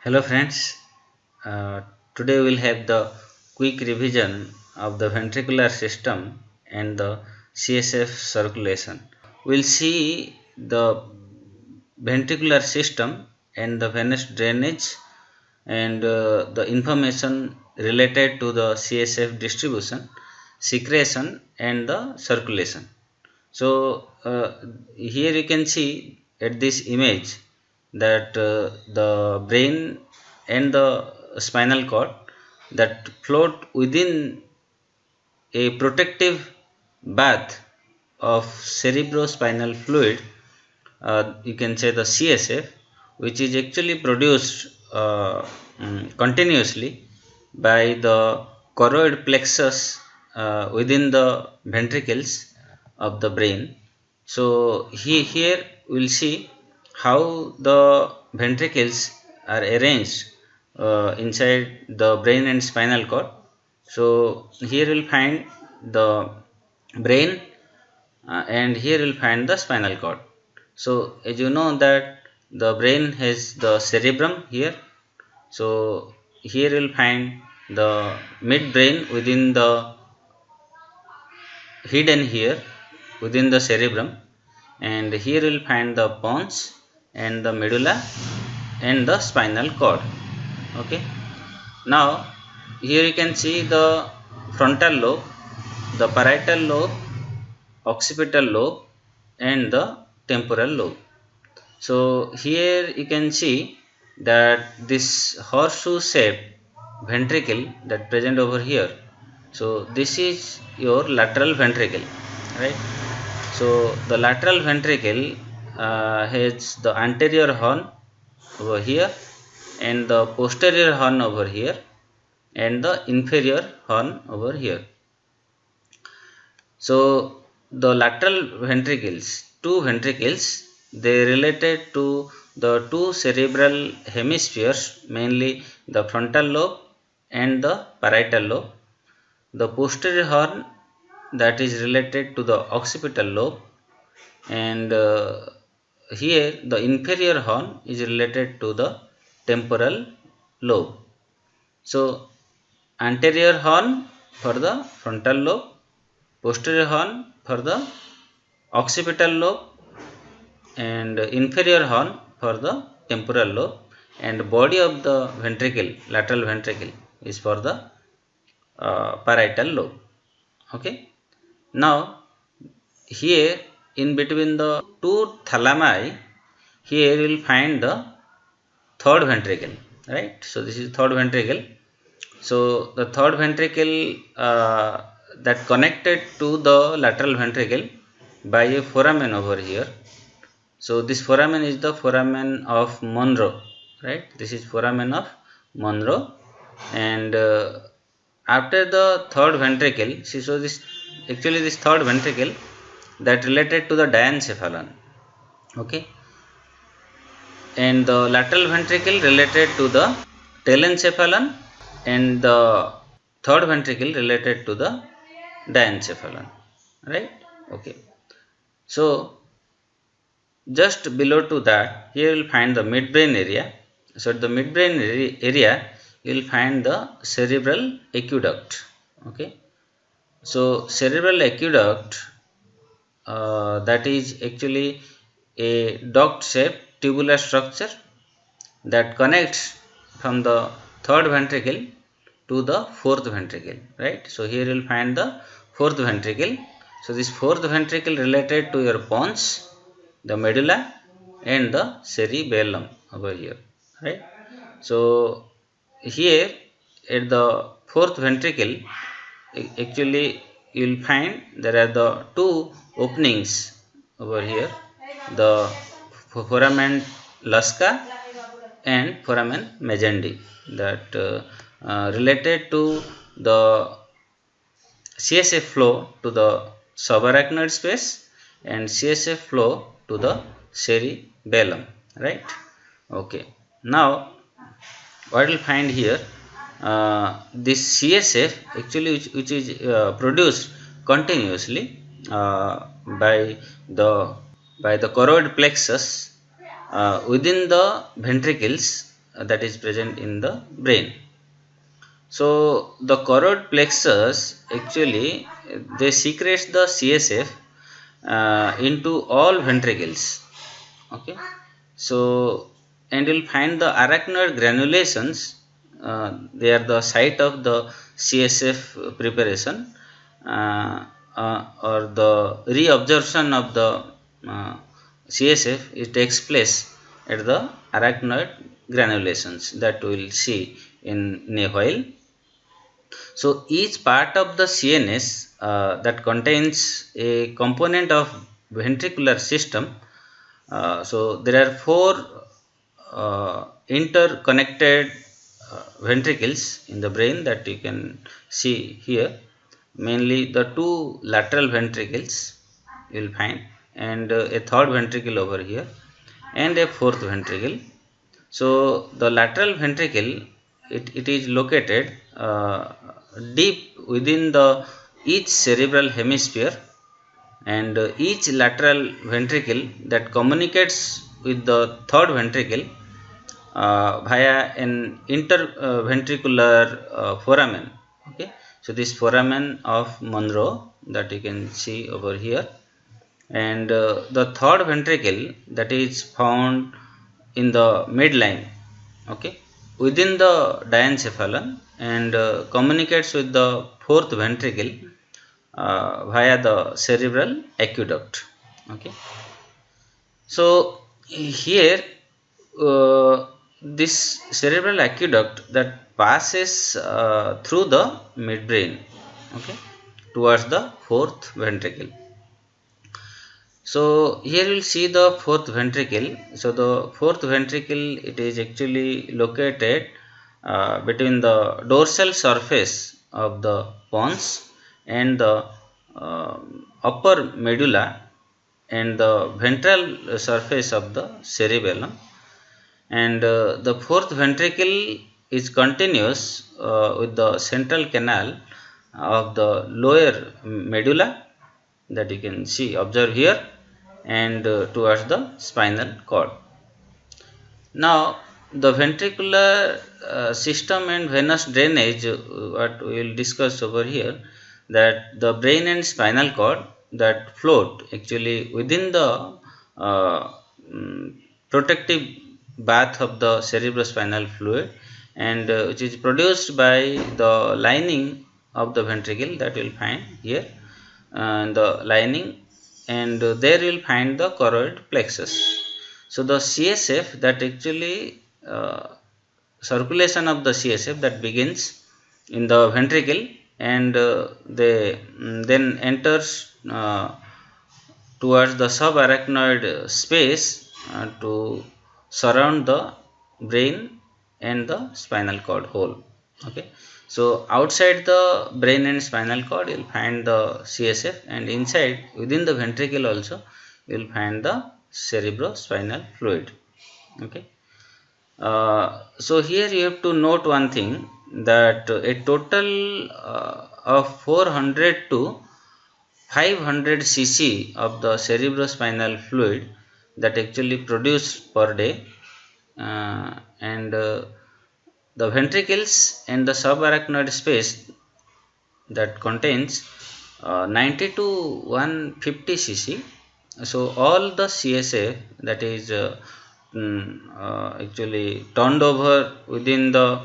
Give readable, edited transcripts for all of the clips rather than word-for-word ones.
Hello friends, uh, today we'll have the quick revision of the ventricular system and the CSF circulation. We'll see the ventricular system and the venous drainage and the information related to the CSF distribution, secretion and the circulation. So here you can see at this image that the brain and the spinal cord that float within a protective bath of cerebrospinal fluid, you can say the CSF, which is actually produced continuously by the choroid plexus within the ventricles of the brain. So here we will see how the ventricles are arranged inside the brain and spinal cord. So here we will find the brain and here you will find the spinal cord. So as you know that the brain has the cerebrum here. So here you will find the midbrain within the hidden here within the cerebrum, and here you will find the pons and the medulla and the spinal cord. Okay. Now here you can see the frontal lobe, the parietal lobe, occipital lobe and the temporal lobe. So here you can see that this horseshoe shaped ventricle that present over here. So this is your lateral ventricle, right? So the lateral ventricle has the anterior horn over here and the posterior horn over here and the inferior horn over here. So the lateral ventricles, two ventricles, they related to the two cerebral hemispheres, mainly the frontal lobe and the parietal lobe. The posterior horn that is related to the occipital lobe, and here the inferior horn is related to the temporal lobe. So anterior horn for the frontal lobe, posterior horn for the occipital lobe and inferior horn for the temporal lobe, and body of the ventricle, lateral ventricle, is for the parietal lobe. Okay. Now here in between the two thalami, here you will find the third ventricle, right? So this is third ventricle. So the third ventricle that connected to the lateral ventricle by a foramen over here. So this foramen is the foramen of Monro, right? This is foramen of Monro, and after the third ventricle, see, so this actually this third ventricle that related to the diencephalon, okay, and the lateral ventricle related to the telencephalon, and the third ventricle related to the diencephalon, right? Okay. So just below to that, here you will find the midbrain area. So at the midbrain area, you will find the cerebral aqueduct. Okay. So cerebral aqueduct, that is actually a duct-shaped tubular structure that connects from the third ventricle to the fourth ventricle, right? So here you will find the fourth ventricle. So this fourth ventricle related to your pons, the medulla and the cerebellum over here, right? So here at the fourth ventricle, actually you will find there are the two openings over here, the foramen lusca and foramen magendi, that related to the CSF flow to the subarachnoid space and CSF flow to the cerebellum, right? Okay. Now what we'll find here, this CSF actually which is produced continuously by the choroid plexus within the ventricles that is present in the brain. So the choroid plexus actually they secretes the CSF into all ventricles. Okay, so and you'll find the arachnoid granulations. They are the site of the CSF preparation or the reabsorption of the CSF. It takes place at the arachnoid granulations that we will see in a while. So each part of the CNS that contains a component of ventricular system. So there are four interconnected ventricles in the brain that you can see here. Mainly the two lateral ventricles you will find, and a third ventricle over here, and a fourth ventricle. So the lateral ventricle, it is located deep within the each cerebral hemisphere, and each lateral ventricle that communicates with the third ventricle via an interventricular foramen. Okay, so this foramen of Monro that you can see over here, and the third ventricle that is found in the midline, okay, within the diencephalon, and communicates with the fourth ventricle via the cerebral aqueduct. Okay, so here this cerebral aqueduct that passes through the midbrain, okay, towards the fourth ventricle. So here you will see the fourth ventricle. So the fourth ventricle, it is actually located between the dorsal surface of the pons and the upper medulla and the ventral surface of the cerebellum, and the fourth ventricle is continuous with the central canal of the lower medulla that you can see, observe here, and towards the spinal cord. Now the ventricular system and venous drainage, what we will discuss over here, that the brain and spinal cord that float actually within the protective bath of the cerebrospinal fluid, and which is produced by the lining of the ventricle that you will find here, the lining, and there you will find the choroid plexus. So the CSF that actually circulation of the CSF that begins in the ventricle, and they then enters towards the subarachnoid space to surround the brain and the spinal cord whole. Okay, so outside the brain and spinal cord you will find the CSF, and inside within the ventricle also you will find the cerebrospinal fluid. Okay, so here you have to note one thing, that a total of 400 to 500 cc of the cerebrospinal fluid that actually produced per day, and the ventricles and the subarachnoid space that contains 90 to 150 cc. So all the CSF that is actually turned over within the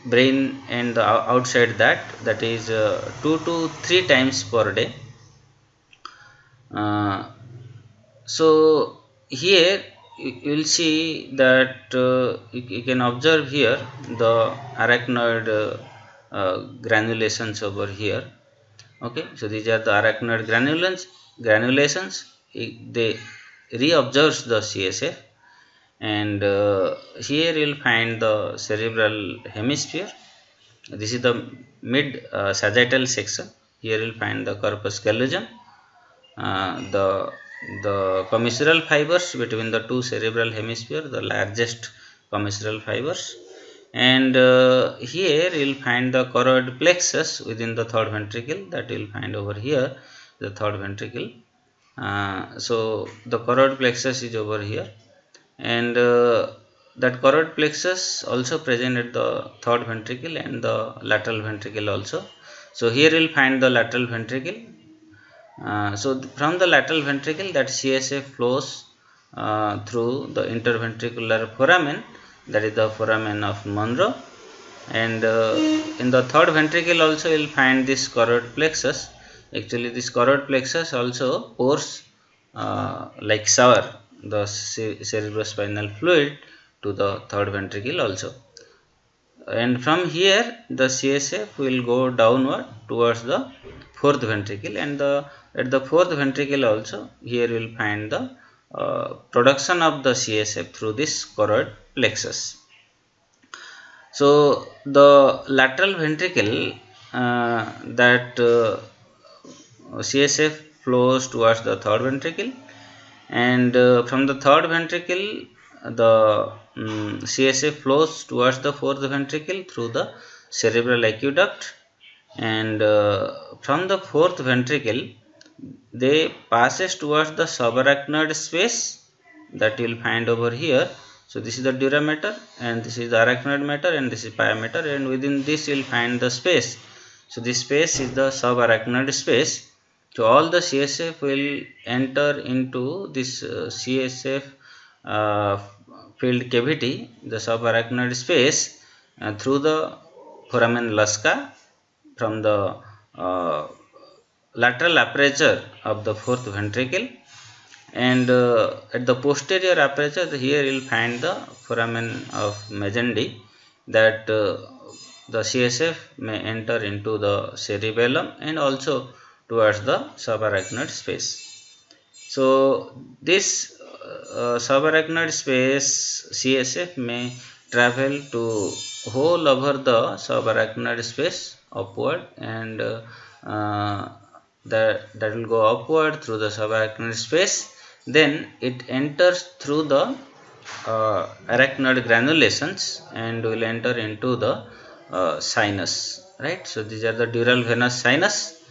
brain and the outside that is 2 to 3 times per day. So here you will see that you can observe here the arachnoid granulations over here. Okay, so these are the arachnoid granulations. They reabsorbs the CSF, and here you will find the cerebral hemisphere. This is the mid sagittal section. Here you will find the corpus callosum, the commissural fibers between the two cerebral hemisphere, the largest commissural fibers, and here you will find the choroid plexus within the third ventricle, that you will find over here, the third ventricle. So the choroid plexus is over here, and that choroid plexus also present at the third ventricle and the lateral ventricle also. So here you will find the lateral ventricle. From the lateral ventricle, that CSF flows through the interventricular foramen, that is the foramen of Monro, and in the third ventricle also you will find this choroid plexus. Actually, this choroid plexus also pours like shower the cerebrospinal fluid to the third ventricle also, and from here the CSF will go downward towards the fourth ventricle, and at the fourth ventricle also here you will find the production of the CSF through this choroid plexus. So the lateral ventricle, that CSF flows towards the third ventricle, and from the third ventricle the CSF flows towards the fourth ventricle through the cerebral aqueduct, and from the fourth ventricle they passes towards the subarachnoid space, that you will find over here. So this is the dura mater, and this is the arachnoid mater, and this is pia mater, and within this you will find the space. So this space is the subarachnoid space. So all the CSF will enter into this CSF filled cavity, the subarachnoid space, through the foramen lusca from the lateral aperture of the fourth ventricle, and at the posterior aperture here you will find the foramen of Magendie, that the CSF may enter into the cerebellum and also towards the subarachnoid space. So this subarachnoid space CSF may travel to whole over the subarachnoid space upward, and that will go upward through the subarachnoid space. Then it enters through the arachnoid granulations and will enter into the sinus, right? So these are the dural venous sinus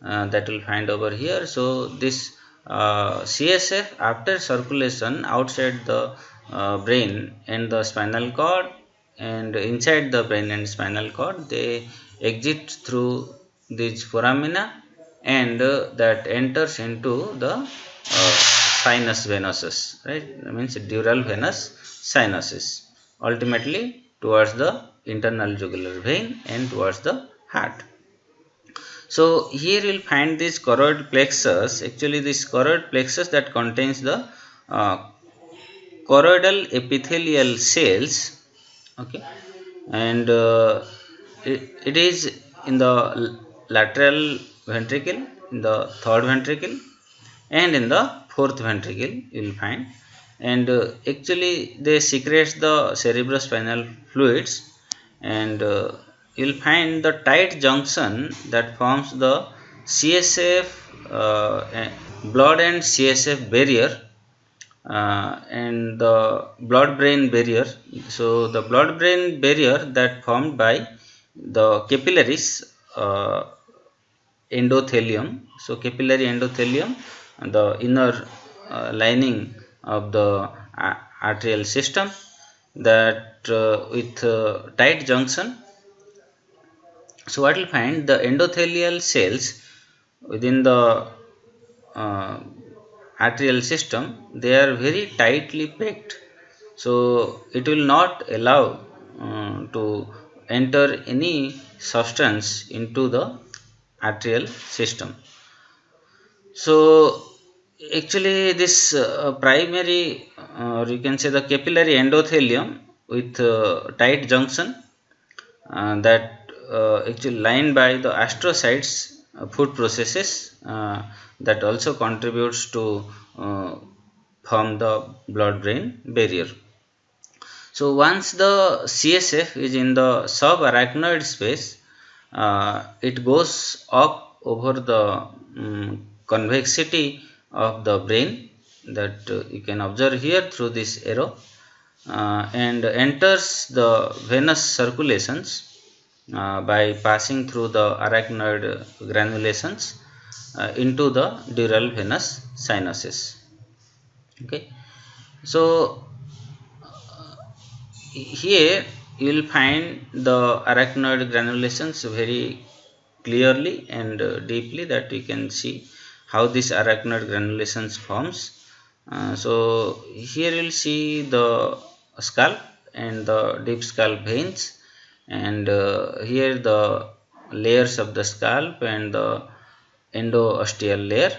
that will find over here. So this CSF, after circulation outside the brain and the spinal cord and inside the brain and spinal cord, they exit through these foramina, and that enters into the sinus venosus, right? That means dural venous sinuses, ultimately towards the internal jugular vein and towards the heart. So here you will find this choroid plexus. Actually, this choroid plexus that contains the choroidal epithelial cells, okay, and it is in the lateral ventricle, in the third ventricle, and in the fourth ventricle you will find, and actually they secrete the cerebrospinal fluids, and you will find the tight junction that forms the CSF blood and CSF barrier, and the blood brain barrier. So the blood brain barrier that formed by the capillaries endothelium. So capillary endothelium, the inner lining of the arterial system, that with tight junction. So what will find, the endothelial cells within the arterial system, they are very tightly packed. So it will not allow to enter any substance into the arterial system. So actually this primary, or you can say the capillary endothelium with tight junction, that actually lined by the astrocytes, food processes, that also contributes to form the blood brain barrier. So once the CSF is in the subarachnoid space, it goes up over the convexity of the brain, that you can observe here through this arrow, and enters the venous circulations by passing through the arachnoid granulations into the dural venous sinuses. Okay, so here you will find the arachnoid granulations very clearly and deeply, that we can see how this arachnoid granulations forms. So here you will see the scalp and the deep scalp veins, and here the layers of the scalp and the endosteal layer.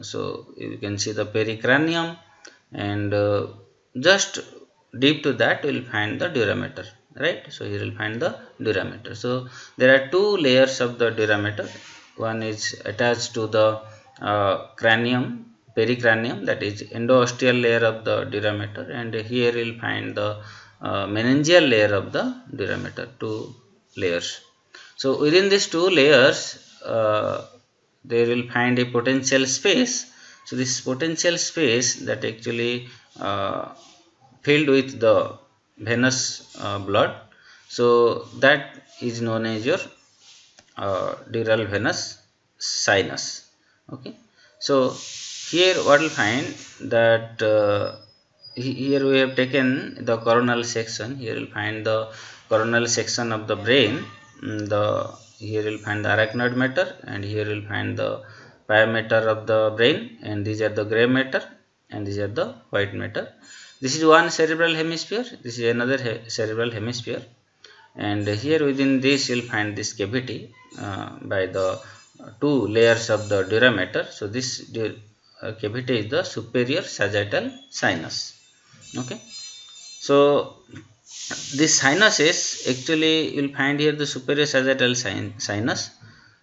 So you can see the pericranium, and just deep to that we will find the dura mater, right? So here we will find the dura mater. So there are two layers of the dura mater. One is attached to the cranium, pericranium, that is endosteal layer of the dura mater, and here we will find the meningeal layer of the dura mater, two layers. So within these two layers they will find a potential space. So this potential space that actually filled with the venous blood, so that is known as your dural venous sinus. Okay, so here what we'll find that here we have taken the coronal section. Here we'll find the coronal section of the brain. The here we'll find the arachnoid matter, and here we'll find the pia mater of the brain, and these are the gray matter, and these are the white matter. This is one cerebral hemisphere, this is another cerebral hemisphere, and here within this you will find this cavity by the two layers of the dura mater. So this cavity is the superior sagittal sinus. Okay, so this sinus is actually you will find here the superior sagittal sinus.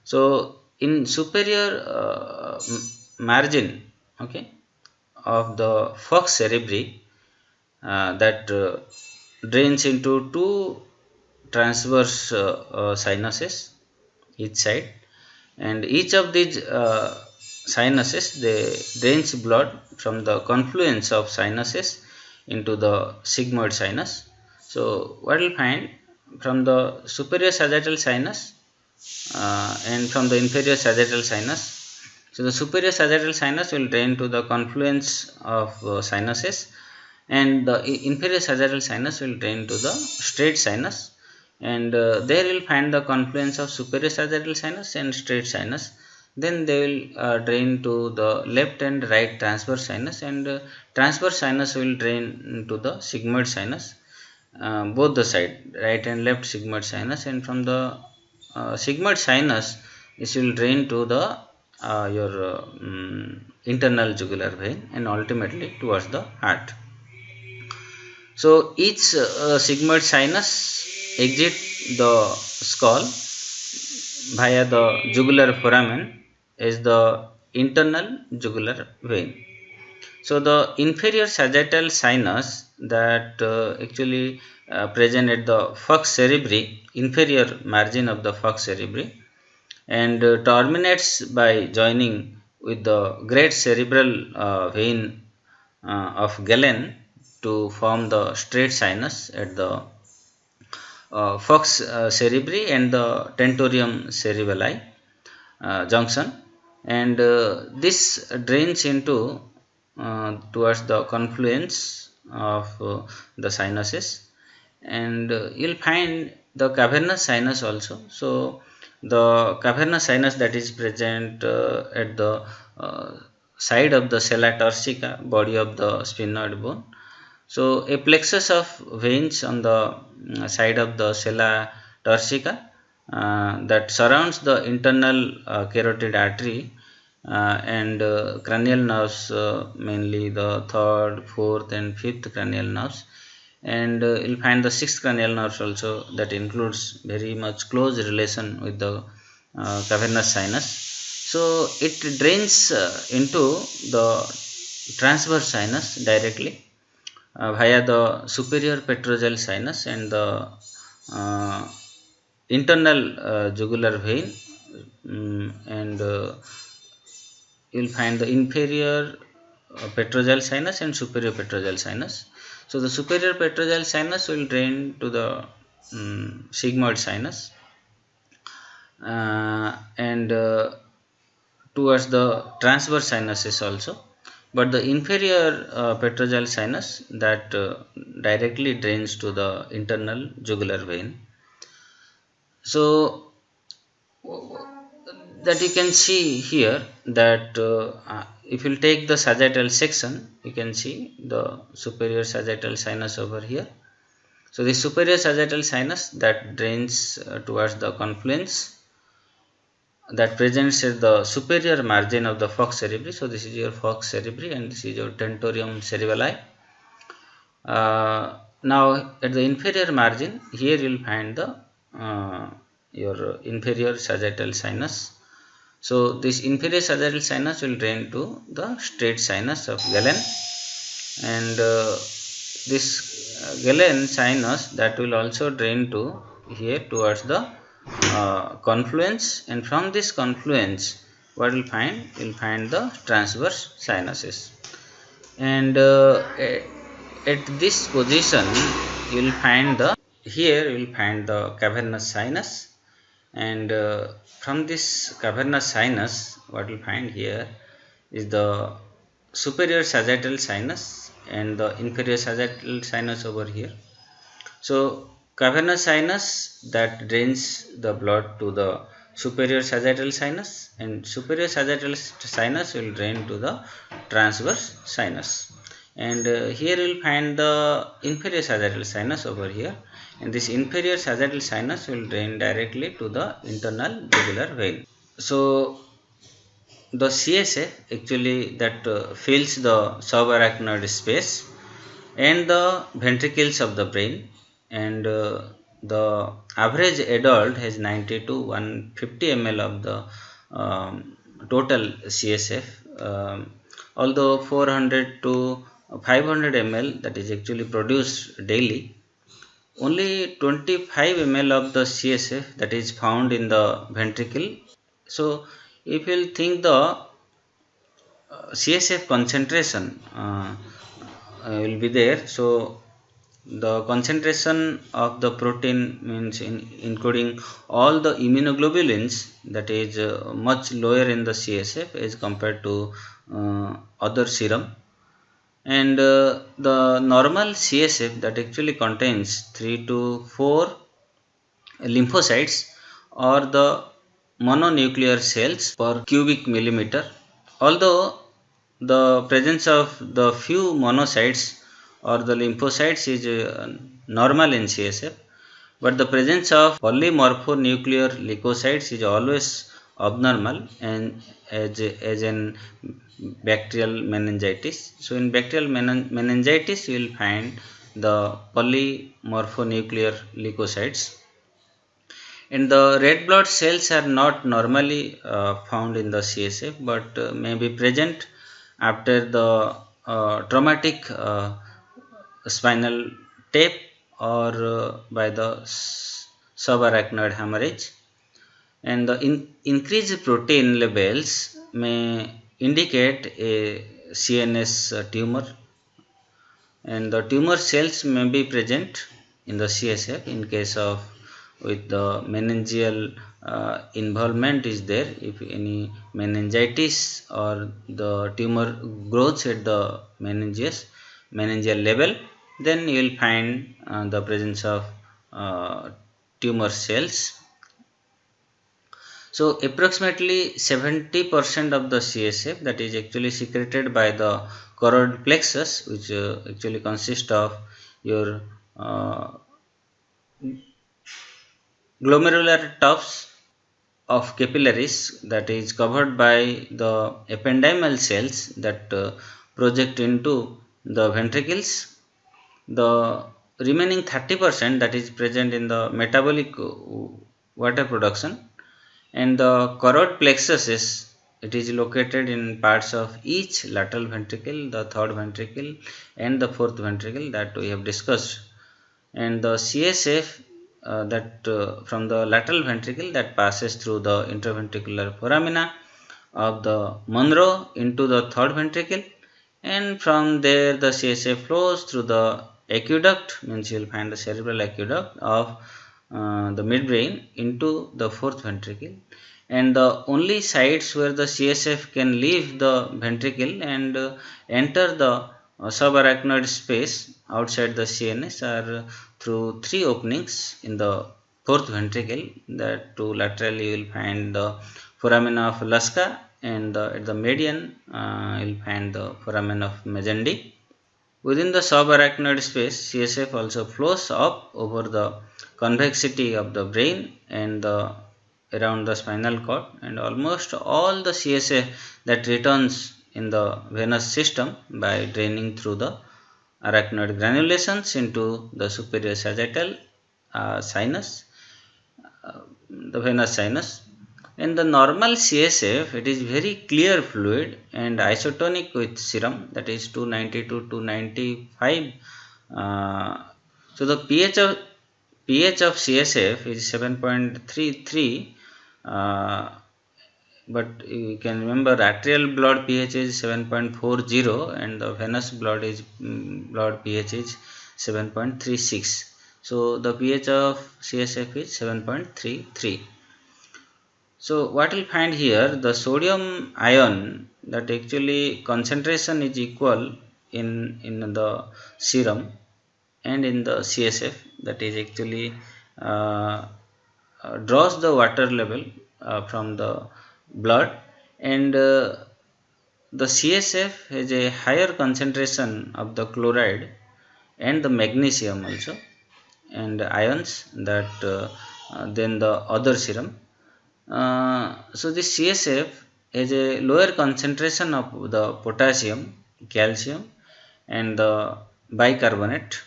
So in superior margin, okay, of the falx cerebri, that drains into two transverse sinuses each side, and each of these sinuses, they drains blood from the confluence of sinuses into the sigmoid sinus. So what we will find from the superior sagittal sinus and from the inferior sagittal sinus. So the superior sagittal sinus will drain to the confluence of sinuses, and the inferior sagittal sinus will drain to the straight sinus, and there you will find the confluence of superior sagittal sinus and straight sinus. Then they will drain to the left and right transverse sinus, and transverse sinus will drain to the sigmoid sinus, both the side, right and left sigmoid sinus, and from the sigmoid sinus this will drain to the your internal jugular vein, and ultimately towards the heart. So each sigmoid sinus exit the skull via the jugular foramen as the internal jugular vein. So the inferior sagittal sinus that actually present at the falx cerebri, inferior margin of the falx cerebri, and terminates by joining with the great cerebral vein of Galen to form the straight sinus at the falx cerebri and the tentorium cerebelli junction, and this drains into towards the confluence of the sinuses, and you'll find the cavernous sinus also. So the cavernous sinus that is present at the side of the sella turcica, body of the sphenoid bone. So a plexus of veins on the side of the sella turcica that surrounds the internal carotid artery and cranial nerves, mainly the third, fourth and fifth cranial nerves, and you'll find the sixth cranial nerves also, that includes very much close relation with the cavernous sinus. So it drains into the transverse sinus directly via the superior petrosal sinus and the uh, internal jugular vein, and you will find the inferior petrosal sinus and superior petrosal sinus. So the superior petrosal sinus will drain to the sigmoid sinus, and towards the transverse sinuses also, but the inferior petrogel sinus that directly drains to the internal jugular vein. So that you can see here that if you take the sagittal section, you can see the superior sagittal sinus over here. So the superior sagittal sinus that drains towards the confluence that presents at the superior margin of the falx cerebri. So this is your falx cerebri and this is your tentorium cerebelli. Now at the inferior margin, here you will find the your inferior sagittal sinus. So this inferior sagittal sinus will drain to the straight sinus of Galen, and this Galen sinus that will also drain to here towards the confluence, and from this confluence what will find? You will find the transverse sinuses, and at this position you will find the here you will find the cavernous sinus, and from this cavernous sinus what we find here is the superior sagittal sinus and the inferior sagittal sinus over here. So cavernous sinus that drains the blood to the superior sagittal sinus, and superior sagittal sinus will drain to the transverse sinus, and here you will find the inferior sagittal sinus over here, and this inferior sagittal sinus will drain directly to the internal jugular vein. So the CSF actually that fills the subarachnoid space and the ventricles of the brain, and the average adult has 90 to 150 ml of the total CSF, although 400 to 500 ml that is actually produced daily. Only 25 ml of the CSF that is found in the ventricle. So if you will think the CSF concentration will be there. So the concentration of the protein means including all the immunoglobulins that is much lower in the CSF as compared to other serum, and the normal CSF that actually contains 3 to 4 lymphocytes or the mononuclear cells per cubic millimeter. Although the presence of the few monocytes or the lymphocytes is normal in CSF, but the presence of polymorphonuclear leukocytes is always abnormal, and as in bacterial meningitis. So in bacterial meningitis you will find the polymorphonuclear leukocytes, and the red blood cells are not normally found in the CSF, but may be present after the traumatic spinal tap or by the subarachnoid hemorrhage, and the increased protein levels may indicate a CNS tumor, and the tumor cells may be present in the CSF in case of with the meningeal involvement is there. If any meningitis or the tumor grows at the meningeal level, then you will find the presence of tumor cells. So approximately 70% of the CSF that is actually secreted by the choroid plexus, which actually consists of your glomerular tufts of capillaries that is covered by the ependymal cells that project into the ventricles. The remaining 30% that is present in the metabolic water production, and the choroid plexus it is located in parts of each lateral ventricle, the third ventricle and the fourth ventricle that we have discussed, and the CSF from the lateral ventricle that passes through the interventricular foramina of the Monro into the third ventricle, and from there the CSF flows through the aqueduct, means you will find the cerebral aqueduct of the midbrain into the fourth ventricle, and the only sites where the CSF can leave the ventricle and enter the subarachnoid space outside the CNS are through three openings in the fourth ventricle. That to laterally you will find the foramen of Laska, and at the median you will find the foramen of Magendie. Within the subarachnoid space, CSF also flows up over the convexity of the brain and around the spinal cord, and almost all the CSF that returns in the venous system by draining through the arachnoid granulations into the superior sagittal sinus, the venous sinus. In the normal CSF, it is very clear fluid and isotonic with serum, that is 290 to 295. So the pH of CSF is 7.33, but you can remember arterial blood pH is 7.40 and the venous blood pH is 7.36. So the pH of CSF is 7.33. So what we'll find here, the sodium ion, that actually concentration is equal in the serum and in the CSF, that is actually draws the water level from the blood, and the CSF has a higher concentration of the chloride and the magnesium also, and ions that than the other serum. So this CSF has a lower concentration of the potassium, calcium, and the bicarbonate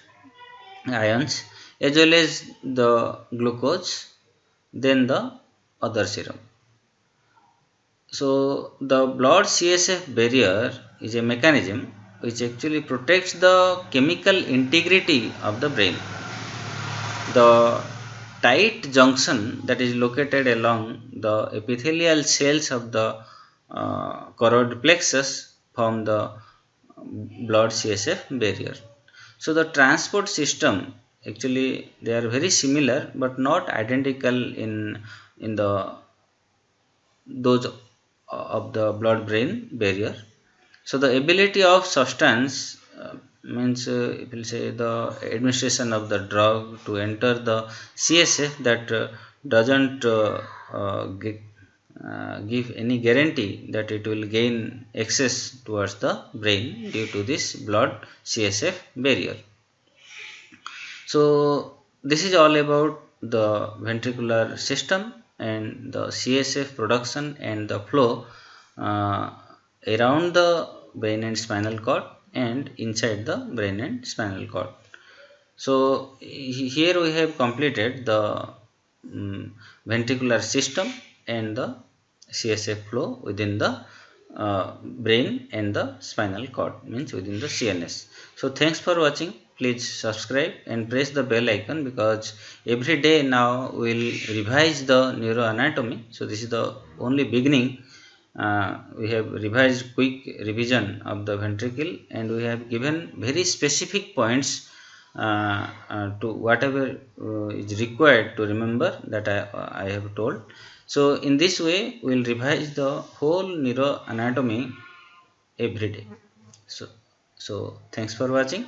ions, as well as the glucose than the other serum. So the blood CSF barrier is a mechanism which actually protects the chemical integrity of the brain. The tight junction that is located along the epithelial cells of the choroid plexus form the blood CSF barrier. So the transport system, actually they are very similar but not identical in the those of the blood brain barrier. So the ability of substance means it will say the administration of the drug to enter the CSF, that doesn't give any guarantee that it will gain access towards the brain due to this blood CSF barrier. So this is all about the ventricular system and the CSF production and the flow around the brain and spinal cord and inside the brain and spinal cord. So here we have completed the ventricular system and the CSF flow within the brain and the spinal cord, means within the CNS. So thanks for watching. Please subscribe and press the bell icon, because every day now we will revise the neuroanatomy. So this is the only beginning. We have revised quick revision of the ventricle, and we have given very specific points to whatever is required to remember, that I have told. So in this way we will revise the whole neuroanatomy every day. So thanks for watching.